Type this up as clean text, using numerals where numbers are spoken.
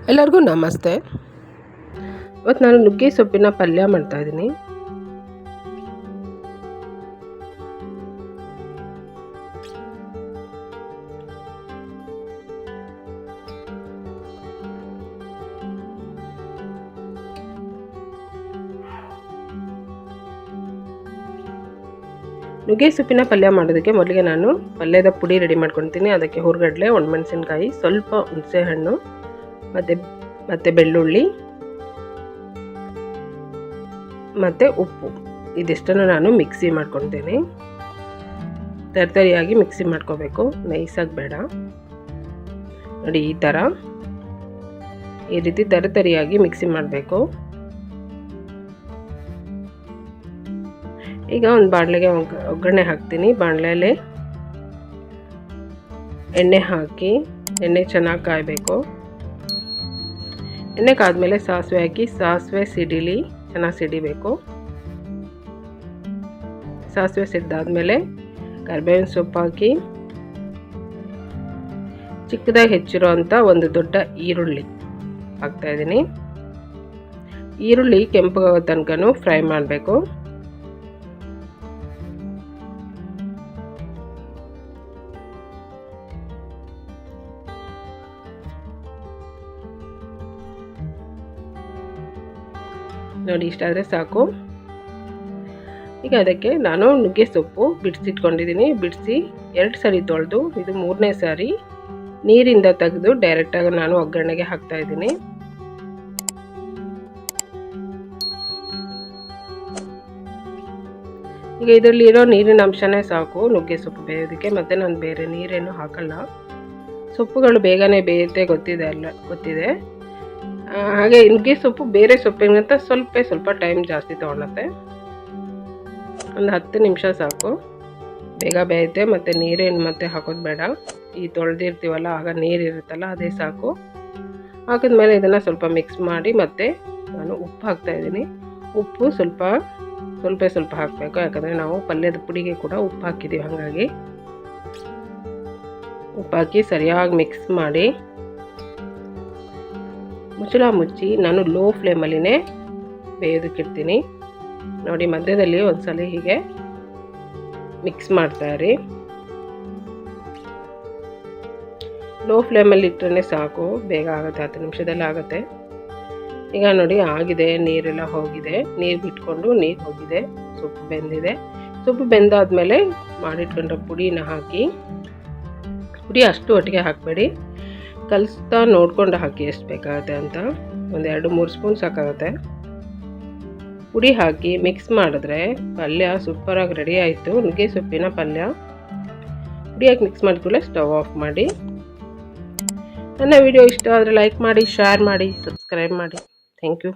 ಎಲ್ಲರಿಗೂ ನಮಸ್ತೆ. ಇವತ್ತು ನಾನು ನುಗ್ಗೆ ಸೊಪ್ಪಿನ ಪಲ್ಯ ಮಾಡ್ತಾ ಇದ್ದೀನಿ. ನುಗ್ಗೆ ಸೊಪ್ಪಿನ ಪಲ್ಯ ಮಾಡೋದಕ್ಕೆ ಮೊದಲಿಗೆ ನಾನು ಪಲ್ಯದ ಪುಡಿ ರೆಡಿ ಮಾಡ್ಕೊಳ್ತೀನಿ. ಅದಕ್ಕೆ ಹುರ್ಗಡ್ಲೆ, ಒಣಮೆಣಸಿನ್ಕಾಯಿ, ಸ್ವಲ್ಪ ಹುಣಸೆಹಣ್ಣು ಮತ್ತು ಬೆಳ್ಳುಳ್ಳಿ ಮತ್ತು ಉಪ್ಪು ಇದಿಷ್ಟನ್ನು ನಾನು ಮಿಕ್ಸಿ ಮಾಡ್ಕೊಳ್ತೀನಿ. ತರಿಯಾಗಿ ಮಿಕ್ಸಿ ಮಾಡ್ಕೋಬೇಕು, ನೈಸಾಗಿ ಬೇಡ. ನೋಡಿ ಈ ರೀತಿ ತರಿಯಾಗಿ ಮಿಕ್ಸಿ ಮಾಡಬೇಕು. ಈಗ ಒಂದು ಬಾಣಲೆಗೆ ಒಗ್ಗರಣೆ ಹಾಕ್ತೀನಿ. ಬಾಣಲೆಯಲ್ಲಿ ಎಣ್ಣೆ ಹಾಕಿ ಎಣ್ಣೆ ಚೆನ್ನಾಗಿ ಕಾಯಬೇಕು. ಎಣ್ಣೆ ಕಾದ್ಮೇಲೆ ಸಾಸಿವೆ ಹಾಕಿ ಸಾಸಿವೆ ಚೆನ್ನಾಗಿ ಸಿಡಿಬೇಕು. ಸಾಸಿವೆ ಸಿಡ್ದಾದ್ಮೇಲೆ ಕರಿಬೇವಿನ ಸೊಪ್ಪು ಹಾಕಿ ಚಿಕ್ಕದಾಗಿ ಹೆಚ್ಚಿರೋ ಅಂಥ ಒಂದು ದೊಡ್ಡ ಈರುಳ್ಳಿ ಹಾಕ್ತಾಯಿದ್ದೀನಿ. ಈರುಳ್ಳಿ ಕೆಂಪಗಾಗೋ ತನಕ ಫ್ರೈ ಮಾಡಬೇಕು. ನೋಡಿ, ಇಷ್ಟಾದರೆ ಸಾಕು. ಈಗ ಅದಕ್ಕೆ ನಾನು ನುಗ್ಗೆ ಸೊಪ್ಪು ಬಿಡಿಸಿಟ್ಕೊಂಡಿದ್ದೀನಿ. ಬಿಡಿಸಿ 2 ಸಾರಿ ತೊಳೆದು, ಇದು 3ನೇ ಸಾರಿ ನೀರಿಂದ ತೆಗೆದು ಡೈರೆಕ್ಟಾಗಿ ನಾನು ಒಗ್ಗರಣೆಗೆ ಹಾಕ್ತಾಯಿದ್ದೀನಿ. ಈಗ ಇದರಲ್ಲಿರೋ ನೀರಿನ ಅಂಶನೇ ಸಾಕು ನುಗ್ಗೆ ಸೊಪ್ಪು ಬೇಯೋದಕ್ಕೆ. ಮತ್ತು ನಾನು ಬೇರೆ ನೀರೇನು ಹಾಕಲ್ಲ. ಸೊಪ್ಪುಗಳು ಬೇಗನೆ ಬೇಯುತ್ತೆ, ಗೊತ್ತಿದೆ. ಹಾಗೆ ನುಗ್ಗೆ ಸೊಪ್ಪು ಬೇರೆ ಸೊಪ್ಪಿಗಿಂತ ಸ್ವಲ್ಪ ಟೈಮ್ ಜಾಸ್ತಿ ತೊಗೊಳುತ್ತೆ. ಒಂದು 10 ನಿಮಿಷ ಸಾಕು, ಬೇಗ ಬೇಯುತ್ತೆ. ಮತ್ತು ನೀರೇನು ಮತ್ತೆ ಹಾಕೋದು ಬೇಡ. ಈ ತೊಳೆದಿರ್ತೀವಲ್ಲ, ಆಗ ನೀರಿರುತ್ತಲ್ಲ ಅದೇ ಸಾಕು. ಹಾಕಿದ್ಮೇಲೆ ಇದನ್ನು ಸ್ವಲ್ಪ ಮಿಕ್ಸ್ ಮಾಡಿ ಮತ್ತೆ ನಾನು ಉಪ್ಪು ಹಾಕ್ತಾಯಿದ್ದೀನಿ. ಉಪ್ಪು ಸ್ವಲ್ಪ ಹಾಕಬೇಕು, ಯಾಕಂದರೆ ನಾವು ಪಲ್ಯದ ಪುಡಿಗೆ ಕೂಡ ಉಪ್ಪು ಹಾಕಿದ್ದೀವಿ. ಹಾಗಾಗಿ ಉಪ್ಪು ಹಾಕಿ ಸರಿಯಾಗಿ ಮಿಕ್ಸ್ ಮಾಡಿ ಮುಚ್ಚಳ ಮುಚ್ಚಿ ನಾನು ಲೋ ಫ್ಲೇಮಲ್ಲಿನೇ ಬೇಯೋದಕ್ಕಿಡ್ತೀನಿ. ನೋಡಿ, ಮಧ್ಯದಲ್ಲಿ ಒಂದ್ಸಲ ಹೀಗೆ ಮಿಕ್ಸ್ ಮಾಡ್ತಾಯಿರಿ. ಲೋ ಫ್ಲೇಮಲ್ಲಿ ಇಟ್ಟರೆ ಸಾಕು, ಬೇಗ ಆಗುತ್ತೆ, 10 ನಿಮಿಷದಲ್ಲಿ ಆಗುತ್ತೆ. ಈಗ ನೋಡಿ ಆಗಿದೆ, ನೀರೆಲ್ಲ ಹೋಗಿದೆ, ನೀರು ಬಿಟ್ಕೊಂಡು ನೀರು ಹೋಗಿದೆ, ಸೊಪ್ಪು ಬೆಂದಿದೆ. ಸೊಪ್ಪು ಬೆಂದಾದ್ಮೇಲೆ ಮಾಡಿಟ್ಕೊಂಡ್ರೆ ಪುಡಿನ ಹಾಕಿ, ಪುಡಿ ಅಷ್ಟು ಒಟ್ಟಿಗೆ ಹಾಕಬೇಡಿ, ಕಲಿಸ್ತಾ ನೋಡ್ಕೊಂಡು ಹಾಕಿ ಎಷ್ಟು ಬೇಕಾಗುತ್ತೆ ಅಂತ. ಒಂದು 2-3 ಸ್ಪೂನ್ ಸಾಕಾಗುತ್ತೆ. ಪುಡಿ ಹಾಕಿ ಮಿಕ್ಸ್ ಮಾಡಿದ್ರೆ ಪಲ್ಯ ಸೂಪರಾಗಿ ರೆಡಿ ಆಯಿತು. ನುಗ್ಗೆ ಸೊಪ್ಪಿನ ಪಲ್ಯ ಪುಡಿ ಹಾಕಿ ಮಿಕ್ಸ್ ಮಾಡಿದ್ಮೇಲೆ ಸ್ಟವ್ ಆಫ್ ಮಾಡಿ. ನನ್ನ ವಿಡಿಯೋ ಇಷ್ಟ ಆದರೆ ಲೈಕ್ ಮಾಡಿ, ಶೇರ್ ಮಾಡಿ, ಸಬ್ಸ್ಕ್ರೈಬ್ ಮಾಡಿ. Thank you.